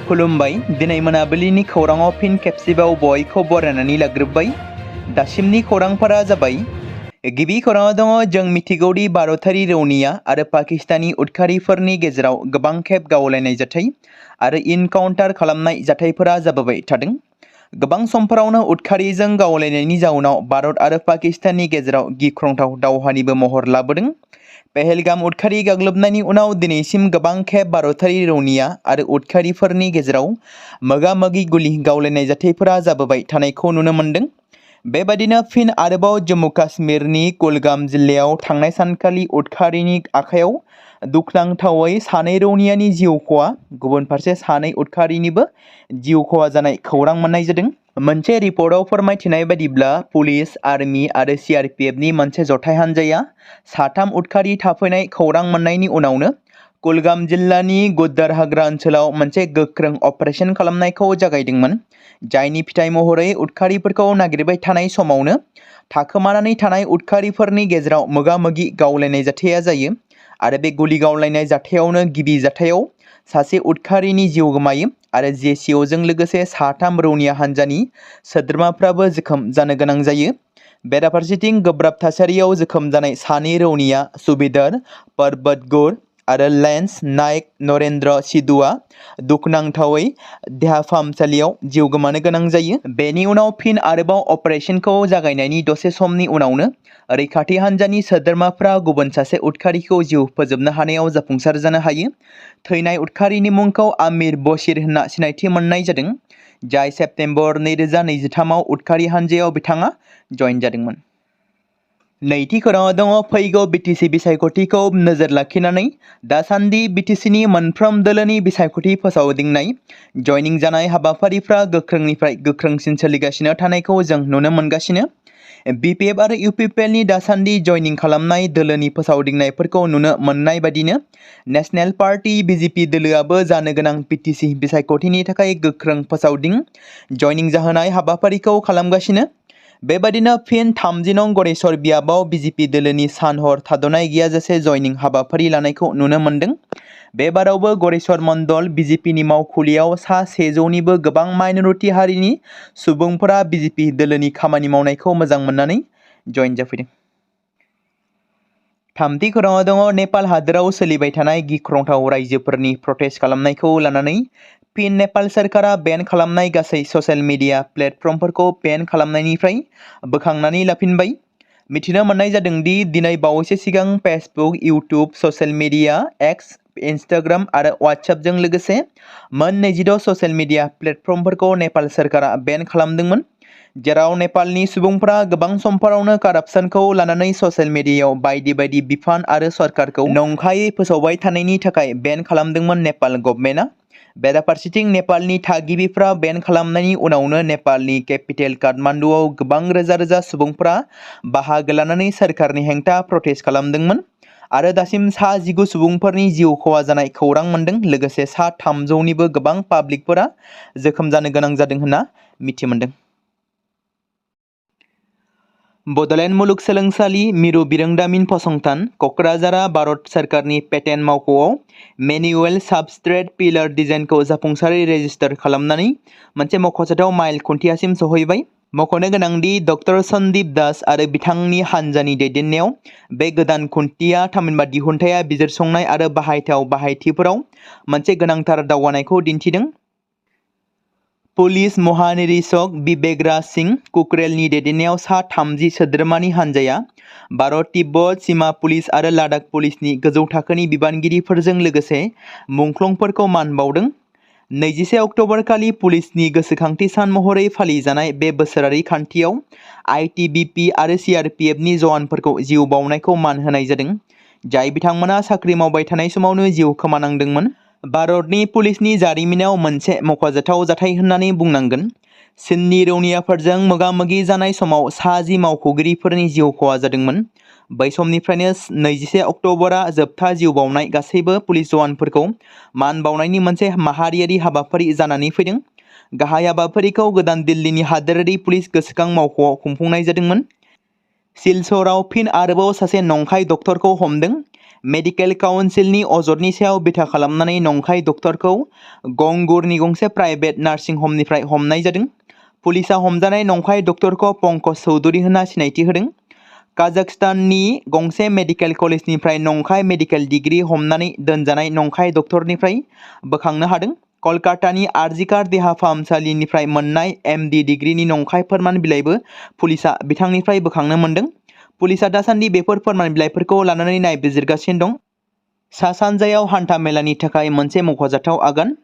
खुलुमबाय दिनै मोनाबिलिनि खौराङाव फिन खेबसेबाव बयखौ बरायनानै लाग्रोबाय। दासिमनि खौरांफोरा जाबाय। गिबि खौराङाव दङ जों मिथिगौदि भारतारि रौनिया आरो पाकिस्तानी उदखारिफोरनि गेजेराव गोबां खेब गावलायनाय जाथाय आरो इनकाउन्टार खालामनाय जाथायफोरा जाबोबाय थादों। गोबां समफोरावनो उदखारिजों गावलायनायनि जाउनाव भारत आरो पाकिस्ताननि गेजेराव गिख्रंथाव दावहानिबो महर लाबोदों। पहलगाम उदखारि गाग्लोबनायनि उनाव दिनैसिम गोबां खेब भारतारि रौनिया आरो उदखारिफोरनि गेजेराव मोगा-मोगि गुलि गावलायनाय जाथायफोरा जाबोबाय थानायखौ नुनो मोन्दों। बेबादिनो फिन आरोबाव जम्मु काश्मीरनि कुलगाम जिल्लायाव थांनाय सानखालि उदखारिनि आखायाव दुखुनांथावै सानै रौनियानि जिउ खहा, गुबुन फारसे सानै उदखारिनिबो जिउ खहा जानाय खौरां मोननाय जादों। मोनसे रिपर्टआव फोरमायथिनाय बायदिब्ला पुलिस, आर्मि आरो CRPFनि मोनसे जथाय हान्जाया साथाम उदखारि थाफैनाय खौरां मोननायनि उनावनो कुलगाम जिल्लानि गुद्दार हाग्रा ओनसोलाव मोनसे गोख्रों अपारेशन खालामनायखौ जागायदोंमोन, जायनि फिथाय महरै उदखारिफोरखौ नागिरबाय थानाय समावनो थाखोमानानै थानाय उदखारिफोरनि गेजेराव मोगा-मोगि गावलायनाय जाथाया जायो आरो बे गुलि गावलायनाय जाथायावनो गिबि जाथायाव सासे उदखारिनि जिउ गोमायो आरो JCOजों लोगोसे साथाम रौनिया हान्जानि सोद्रोमाफ्राबो जोखोम जानो गोनां जायो। बेराफारसेथिं गोब्राब थासारियाव जोखोम जानाय सानै रौनिया सुबेदार पर्बत गौर आरो लेन्स नायक नरेन्द्र सिधुआ दुखुनांथावै देहा फाहामसालियाव जिउ गोमानो गोनां जायो। बेनि उनाव फिन आरोबाव अपारेशनखौ जागायनायनि दसे समनि उनावनो रैखाथि हान्जानि सोद्रोमाफ्रा गुबुन सासे उदखारिखौ जिउ फोजोबनो हानायाव जाफुंसार जानो हायो। थैनाय उदखारिनि मुंखौ आमिर बशीर होनना सिनायथि मोननाय जादों, जाय सेप्तेम्बर 2023आव उदखारि हान्जायाव बिथाङा जइन जादोंमोन। नैथि खौराङाव दङ फैगौ BTC बिसायख'थिखौ नोजोर लाखिनानै दासान्दि BTCनि मोनफ्रोम दोलोनि बिसायख'थि फोसावदिंनाय जइनिं जानाय हाबाफारिफ्रा गोख्रोंनिफ्राय गोख्रोंसिन सोलिगासिनो थानायखौ जों नुनो मोनगासिनो। BPF आरो UPPLनि दासान्दि जइनिं खालामनाय दोलोनि फोसावदिंनायफोरखौ नुनो मोननाय बादिनो नेशनेल पार्टी BJP दोलोआबो जानो गोनां BTC बिसायख'थिनि थाखाय गोख्रों फोसावदिं जइनिं जाहोनाय हाबाफारिखौ खालामगासिनो। बेबादिनो फिन 30 नं गरेस्वर बियाबाव BJP दोलोनि सान-हर थाद'नाय गैयाजासे जइनिं हाबाफारि लानायखौ नुनो मोन्दों। बे बारावबो गरेस्वर मण्डल BJPनि मावखुलियाव सा 100निबो गोबां माइनरिटि हारिनि सुबुंफोरा BJP दोलोनि खामानि मावनायखौ मोजां मोननानै जइन जाफैदों। थामथि खौराङाव दङ नेपाल हादोराव सोलिबाय थानाय गिख्रंथाव रायजोफोरनि प्रटेस्ट खालामनायखौ लानानै फिन नेपाल सोरखारा बेन खालामनाय गासै ससियेल मिडिया प्लेटफर्मफोरखौ बेन खालामनायनिफ्राय बोखांनानै लाफिनबाय। मिथिनो मोननाय जादों दि दिनै बावैसो सिगां फेसबुक, इउटुब, ससियेल मिडिया, एक्स, इन्स्टाग्राम आरो वाट्सएपजों लोगोसे मोन 26 ससियेल मिडिया प्लेटफर्मफोरखौ नेपाल सोरखारा बेन खालामदोंमोन, जेराव नेपालनि सुबुंफोरा गोबां समफोरावनो कारापसनखौ लानानै ससियेल मिडियायाव बायदि बायदि बिफान आरो सरकारखौ नंखायै फोसावबाय थानायनि थाखाय बेन खालामदोंमोन नेपाल गभर्नमेन्टआ। बेराफारसेथिं नेपालनि थागिबिफ्रा बेन खालामनायनि उनावनो नेपालनि केपिटेल काठमान्डुआव गोबां रोजा रोजा सुबुंफ्रा बाहागो लानानै सोरखारनि हेंथा प्रटेस्ट खालामदोंमोन आरो दासिम सा 19 सुबुंफोरनि जिउ खहा जानाय खौरां मोन्दों, लोगोसे सा 300निबो गोबां पाब्लिकफोरा जोखोम जानो गोनां जादों होनना मिथि मोन्दों। बड'लेण्ड मुलुगसोलोंसालि मिरु बिरोंदामिन फसंथान क'क्राझारआ भारत सोरखारनि पेटेन्ट मावख'आव मेनुएल साबस्ट्रेट पिलार डिजाइनखौ जाफुंसारै रेजिस्टार खालामनानै मोनसे मख'जाथाव माइल खुन्थियासिम सौहैबाय। मख'नो गोनांदि डक्टर सन्दीप दास आरो बिथांनि हान्जानि दैदेननायाव बे गोदान खुन्थिया थामहिनबा दिहुनथाया बिजिरसंनाय आरो बाहायथाव बाहायथिफोराव मोनसे गोनांथार दावगानायखौ दिन्थिदों। पुलिस महानिरीक्षक बिबेक राज सिंह कुकरेलनि दैदेननायाव सा 30 सोद्रोमानि हान्जाया भारत तिब्बत सीमा पुलिस आरो लादाख पुलिसनि गोजौ थाखोनि बिबानगिरिफोरजों लोगोसे मुंख्लंफोरखौ मान बावदों। 21 अक्ट'बर खालि पुलिसनि गोसोखांथि सान महरै फालिजानाय बे बोसोरारि खान्थियाव ITBP आरो CRPFनि जवानफोरखौ जिउ बावनायखौ मान होनाय जादों, जाय बिथांमोना साख्रि मावबाय थानाय समावनो जिउ खोमानांदोंमोन। भारतनि पुलिसनि जारिमिनाव मोनसे मख'जाथाव जाथाय होननानै बुंनांगोन। चीननि रौनियाफोरजों मोगा-मोगि जानाय समाव सा 10 मावख'गिरिफोरनि जिउ खहा जादोंमोन। बै समनिफ्रायनो 21 अक्ट'बरआ जोबथा जिउ बावनाय गासैबो पुलिस जवानफोरखौ मान बावनायनि मोनसे माहारियारि हाबाफारि जानानै फैदों। गाहाय हाबाफारिखौ गोदान दिल्लीनि हादोरारि पुलिस गोसोखां मावख'आव खुंफुंनाय जादोंमोन। सिलचराव फिन आरोबाव सासे नंखाय डक्टरखौ हमदों। मेडिकेल काउन्सिलनि अजदनि सायाव बिथा खालामनानै नंखाय डक्टरखौ गंगुरनि गंसे प्राइभेट नार्सिं हमनिफ्राय हमनाय जादों। पुलिसा हमजानाय नंखाय डक्टरखौ पंकज चौधुरी होनना सिनायथि होदों। काजाखस्ताननि गंसे मेडिकेल कलेजनिफ्राय नंखाय मेडिकेल डिग्री हमनानै दोनजानाय नंखाय डक्टरनिफ्राय बोखांनो हादों। कलकातानि आरजिकार देहा फाहामसालिनिफ्राय मोननाय MD डिग्रीनि नंखाय फोरमान बिलाइबो पुलिसा बिथांनिफ्राय बोखांनो मोन्दों। पुलिसा दासान्दि बेफोर फोरमान बिलाइफोरखौ लानानै नायबिजिरगासिनो दं। सा सानजायाव हान्था मेलानि थाखाय मोनसे मख'जाथाव आगान।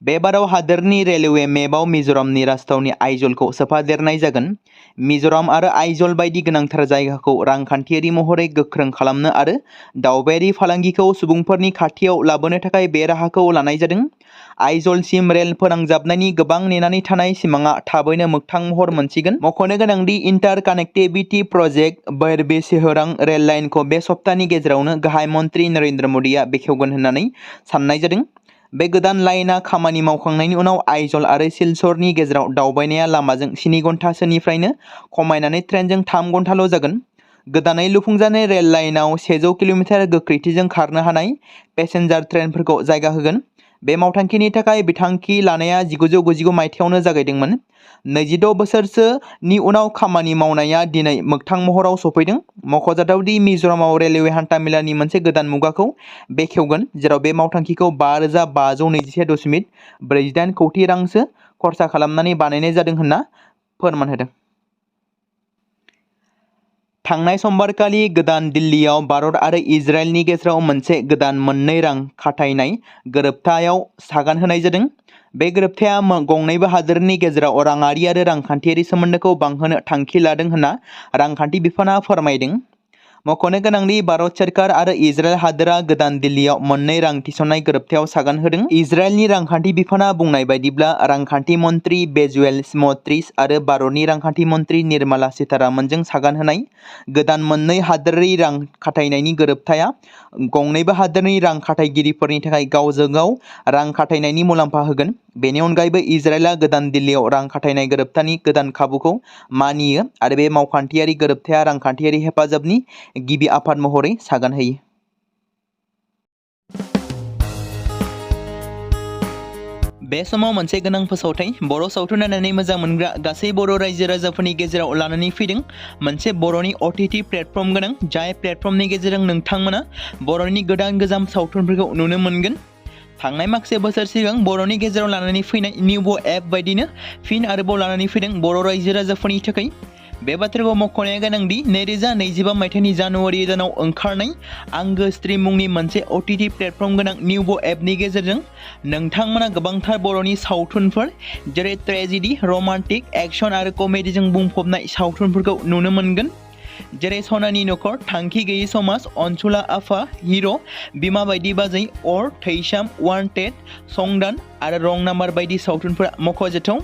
बे बाराव हादोरनि रेलवे मेपआव मिज'रामनि राजथावनि आइजलखौ सोफादेरनाय जागोन। मिज'राम आरो आइजल बायदि गोनांथार जायगाखौ रांखान्थियारि महरै गोख्रों खालामनो आरो दावबायारि फालांगिखौ सुबुंफोरनि खाथियाव लाबोनो थाखाय बे राहाखौ लानाय जादों। आइजलसिम रेल फोनांजाबनायनि गोबां नेनानै थानाय सिमांआ थाबैनो मोगथां महर मोनसिगोन। मख'नो गोनांदि इन्टार कानेक्टिविटी प्रजेक्ट खworang रेल लाइनखौ बे सप्तानि गेजेरावनो गाहाय मन्त्रि नरेन्द्र मोदीआ बेखेवगोन होननानै साननाय जादों। बे गोदान लाइनआ खामानि मावखांनायनि उनाव आइजल आरो सिलचरनि गेजेराव दावबायनाया लामाजों 7 घन्टासोनिफ्रायनो खमायनानै ट्रेनजों 3 घन्टाल' जागोन। गोदानै लुफुंजानाय रेल लाइनआव 100 किल'मिटार गोख्रैथिजों खारनो हानाय पेसेन्जार ट्रेनफोरखौ जायगा होगोन। बे मावथांखिनि थाखाय बिथांखि लानाया 1999 मायथाइयावनो जागायदोंमोन। 26 बोसोरसोनि उनाव खामानि मावनाया दिनै मोगथां महराव सफैदों। मख'जाथावदि मिज'रामाव रेलवे हान्थामेलानि मोनसे गोदान मुगाखौ बेखेवगोन, जेराव बे मावथांखिखौ 5,521.48 कौटि रांसो खरसा खालामनानै बानायनाय जादों होनना फोरमान होदों। थांनाय समबारखालि गोदान दिल्लीयाव भारत आरो इजराइलनि गेजेराव मोनसे गोदान मोननै रां खाथायनाय गोरोबथायाव सागान होनाय जादों। बे गोरोबथाया गंनैबो हादोरनि गेजेराव राङारि आरो रांखान्थियारि सोमोन्दोखौ बांहोनो थांखि लादों होनना रांखान्थि बिफाना फोरमायदों। मख'नो गोनांदि भारत सोरखार आरो इजराइल हादोरा गोदान दिल्लीयाव मोननै रां थिसननाय गोरोबथायाव सागान होदों। इजराइलनि रांखान्थि बिफाना बुंनाय बायदिब्ला रांखान्थि मन्त्रि बेजुएल स्मट्रिच आरो भारतनि रांखान्थि मन्त्रि निर्मला सीतारामनजों सागान होनाय गोदान मोननै हादोरारि रां खाथायनायनि गोरोबथाया गंनैबो हादोरनि रां खाथायगिरिफोरनि थाखाय गावजों गाव रां खाथायनायनि मुलाम्फा होगोन। बेनि अनगायैबो इजराइलआ गोदान दिल्लीयाव रां खाथायनाय गोरोबथानि गोदान खाबुखौ मानियो आरो बे मावखान्थियारि गोरोबथाया रांखान्थियारि हेफाजाबनि गिबि आफाद महरै सागान होयो। बे समाव मोनसे गोनां फोसावथाय बर' सावथुन नायनानै मोजां मोनग्रा गासै बर' रायजो राजाफोरनि गेजेराव लानानै फैदों मोनसे बर'नि OTT प्लेटफर्म गोनां, जाय प्लेटफर्मनि गेजेरजों नोंथांमोना बर'नि गोदान गोजाम सावथुनफोरखौ नुनो मोनगोन। थांनाय माखासे बोसोर सिगां बर'नि गेजेराव लानानै फैनाय निउबो एप बायदिनो फिन आरोबाव लानानै फैदों बर' रायजो राजाफोरनि थाखाय। बे बाथ्राखौ मख'नाया गोनांदि 2025 मायथाइनि जानुवारि दानाव ओंखारनाय आंगो स्ट्रिम मुंनि मोनसे OTT प्लेटफर्म गोनां निउबो एपनि गेजेरजों नोंथांमोना गोबांथार बर'नि सावथुनफोर जेरै ट्रेजेडि, रमान्टिक, एक्शन आरो कमेडिजों बुंफबनाय सावथुनफोरखौ नुनो मोनगोन। जेरै सनानि नखर, थांखि गैयै समाज, अनसुला आफा, हिर', बिमा बायदि बाजै, अर, थैसाम, वान्टेड, संदान आरो रं नाम्बार बायदि सावथुनफोरा मख'जाथाव।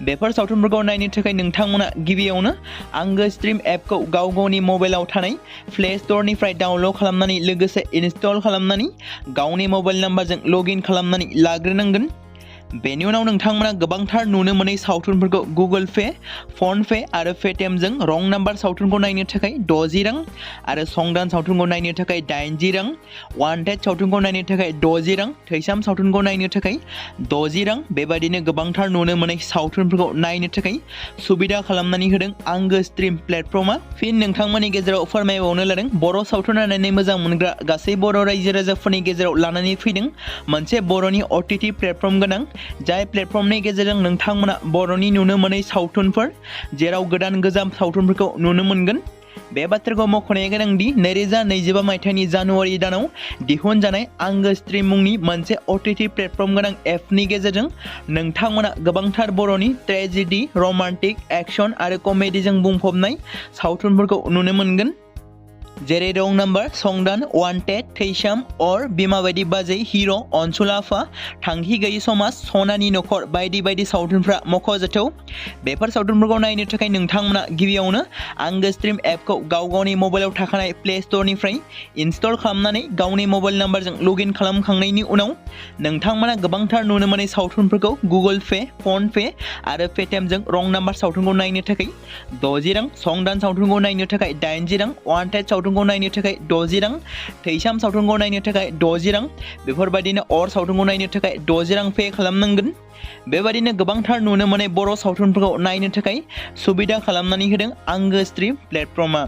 बेफोर सावथुनफोरखौ नायनो थाखाय नोंथांमोना गिबियावनो आंगो स्ट्रिम एपखौ गाव गावनि मबाइलाव थानाय प्ले स्ट'रनिफ्राय डाउनल'ड खालामनानै लोगोसे इनस्टल खालामनानै गावनि मबाइल नाम्बारजों लगइन खालामनानै लाग्रोनांगोन। बेनि उनाव नोंथांमोना गोबांथार नुनो मोनै सावथुनफोरखौ गुगोल पे, फन पे आरो पेटिएमजों रं नाम्बार सावथुनखौ नायनो थाखाय 60 रां आरो संदान सावथुनखौ नायनो थाखाय 80 रां, वान्टेड सावथुनखौ नायनो थाखाय 60 रां, थैसाम सावथुनखौ नायनो थाखाय 60 रां बेबायदिनो गोबांथार नुनो मोनै सावथुनफोरखौ नायनो थाखाय सुबिदा खालामनानै होदों आंगो स्ट्रिम प्लेटफर्मआ। फिन नोंथांमोननि गेजेराव फोरमायबावनो लादों बर' सावथुन नायनानै मोजां मोनग्रा गासै बर' रायजो राजाफोरनि गेजेराव लानानै फैदों मोनसे बर'नि OTT प्लेटफर्म गोनां, जाय प्लेटफर्मनि गेजेरजों नोंथांमोना बर'नि नुनो मोनै सावथुनफोर जेराव गोदान गोजाम सावथुनफोरखौ नुनो मोनगोन। बे बाथ्राखौ मख'नाया गोनांदि 2025 मायथाइनि जानुवारि दानाव दिहुनजानाय आंगो स्ट्रिम मुंनि मोनसे OTT प्लेटफर्म गोनां एपनि गेजेरजों नोंथांमोना गोबांथार बर'नि ट्रेजेडि, रमान्टिक, एक्शन आरो कमेडिजों बुंफबनाय सावथुनफोरखौ नुनो मोनगोन। जेरै रं नाम्बार, संदान, वान्टेड, थैसाम, अर, बिमा बायदि बाजै, हिर', अनसुला आफा, थांखि गैयै समाज, सनानि नखर बायदि बायदि सावथुनफ्रा मख'जाथाव। बेफोर सावथुनफोरखौ नायनो थाखाय नोंथांमोना गिबियावनो आंगो स्ट्रिम एपखौ गाव गावनि मबाइलाव थाखानाय प्ले स्ट'रनिफ्राय इनस्टल खालामनानै गावनि मबाइल नाम्बारजों लगइन खालामखांनायनि उनाव नोंथांमोना गोबांथार नुनो मोनै सावथुनफोरखौ गुगोल पे, फन पे आरो पेटिएमजों रं नाम्बार सावथुनखौ नायनो थाखाय 60 रां, संदान सावथुनखौ नायनो थाखाय 80 रां, वान्टेड सावथुन सावथुनखौ नायनो थाखाय 60 रां, थैसाम सावथुनखौ नायनो थाखाय 60 रां, बेफोरबायदिनो अर सावथुनखौ नायनो थाखाय 60 रां पे खालामनांगोन। बेबायदिनो गोबांथार नुनो मोननाय बर' सावथुनफोरखौ नायनो थाखाय सुबिदा खालामनानै होदों आंगो स्ट्रीम प्लेटफर्मा।